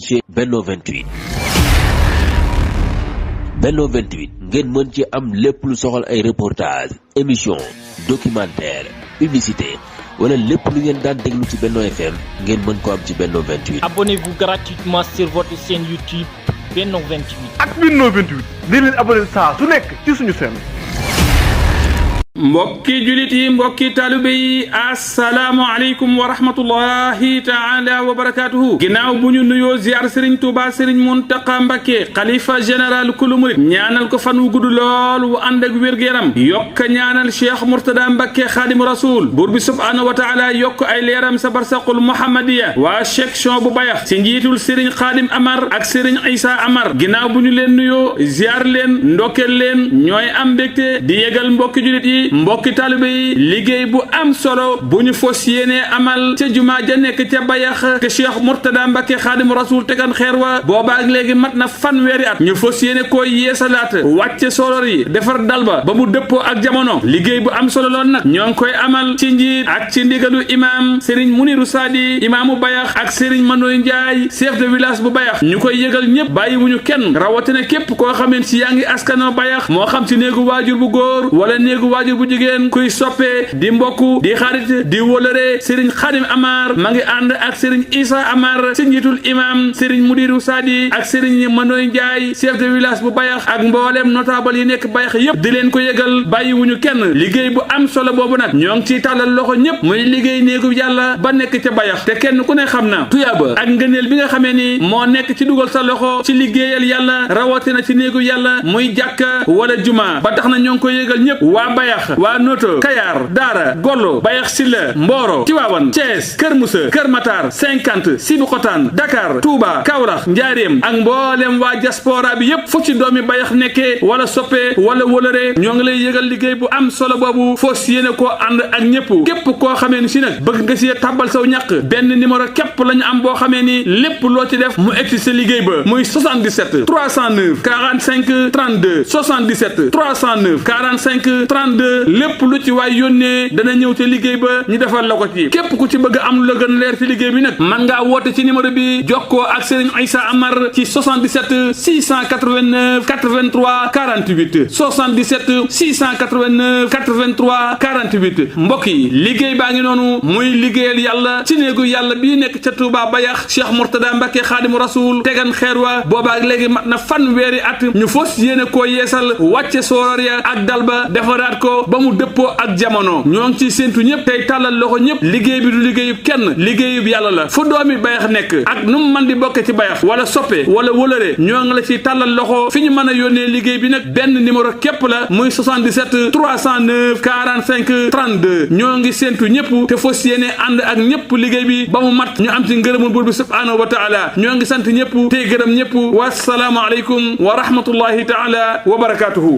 ci Benno 28. Benno 28 ngeen mën ci am lépp lu soxal ay reportage émission documentaire publicité wala lépp lu ngeen daan déglu ci Benno FM ngeen mën ko am ci Benno 28. Abonnez-vous gratuitement sur votre chaîne YouTube Benno 28. ak Benno 28 di leen abonné saa su nekk ci suñu chaîne. mbokki julit yi mbokki taalibe yi assalaamu aleykum wa rahmatullahi taala wa barakatuhu ginnaaw bu ñu nuyoo ziar sëriñ Tuuba sëriñ Muntaqa Mbakke xalifa général kulu murit ñaanal ko fan wu gudd lool wu ànd ak wér-gu-yaram yokk ñaanal cheikh Murtada Mbakke xaadimu rasul buur bi subhaanahu wa taala yokk ay leeram sa barsaqul muhammadiya waa section bu bayax ci njiitul sëriñ Xaadim Amar ak sëriñ Isa Amar ginnaaw bu ñu leen nuyoo ziar leen ndokkeel leen ñooy am mbégte di yegal mbokki julit yi mbokki taalibe yi liggéey bu am solo bu ñu fos yéene amal ca jumaa ja nekk ca bayax ke cheikh Murtada Mbakke xaadimu rasul tegan xeer wa boobaak léegi mat na fanweeri at ñu fos yéene koy yeesalaat wàcce solor yi defar dalba ba mu dëppoo ak jamono liggéey bu am solo loon nag ñoo ngi koy amal ci njiit ak ci ndigalu imam Serigne Muniru Sadi imaamu bayax ak Serigne Manoy Njaay chef de village bu bayax ñu koy yëgal ñëpp bàyyiwuñu kenn rawatina képp koo xameen si yaa ngi askano bayax moo xam ci néegu waajur bu góor wala néegu waajur bu jigéen kuy soppee di mbokku di xarit di wólëre Serigne Khadim Amar ma ngi ànd ak Serigne Isa Amar ci njiitul imam Serigne Mudiru Sadi ak Serigne Manoy Njaay chef de village bu bayax ak mboolem notable yi nekk bayax yépp di leen ko yëgal bàyyiwuñu kenn liggéey bu am solo boobu nag ñoo ngi ciy tàllal loxo ñëpp muy liggéey néegu yàlla ba nekk ca bayax te kenn ku ne xam na tuyaaba ak ngëneel bi nga xamee ni moo nekk ci dugal sa loxo ci liggéeyal yàlla rawatina ci néegu yàlla muy jàkka wala juma ba tax na ñoo ngi koy yëgal ñëpp waa bayax waa noto Kayar Daara Gollo bayax Silla Mboro Tiwaawan Thiès Kër Moussa Kër Matar 50 Sibikotaan Dakar Touba Kaolack Njaaréem ak mboolem waa diaspora bi yépp fu ci doomi bayax nekkee wala soppe wala wólëre ñoo ngi lay yëgal liggéey bu am solo boobu fos yéene koo ànd ak ñëpp képp koo xamee ni si nag bëgg nga si tàbbal saw ñàq benn numéro képp la ñu am boo xamee ni lépp loo ci def mu egsi sa liggéey ba muy 77 309 45 32 77 309 45 32 lépp lu ci waay yónnee dana ñëw te liggéey ba ñu defal la ko ci képp ku ci bëgg am lu la gën leer ci liggéey bi nag man ngaa woote ci numéro bi jokkoo ak Serigne Aïssa Amar ci 77 689 83 48 77 689 83 48 mbokk yi liggéey baa ngi noonu muy liggéeyal yàlla ci néegu yàlla bii nekk ca Touba bayax Cheikh Murtada Mbakke xaadimu rasul tegan xeer wa boobaak léegi mat na fanweeri at ñu fos yéene koo yeesal wàcce sooror ya ak dalba defaraat ko ba mu dëppoo ak jamono ñoo ngi ciy séentu ñëpp tey tàllal loxo ñëpp liggéey bi du liggéeyub kenn liggéeyub yàlla la fu doomi bayax nekk ak nu mu mën di bokke ci bayax wala soppe wala wólëre ñoo ngi la ciy tàllal loxo fi ñu mën a yónnee liggéey bi nag benn numéro képp la muy 77 309 45 32 ñoo ngi séentu ñëpp te fas yéene ànd ak ñëpp liggéey bi ba mu mat ñu am ci ngërëmul buur bi subhaanahu wa taala ñoo ngi sant ñëpp tey gërëm ñëpp wasalaamu aleykum wa rahmatullahi taala wa barakatuhu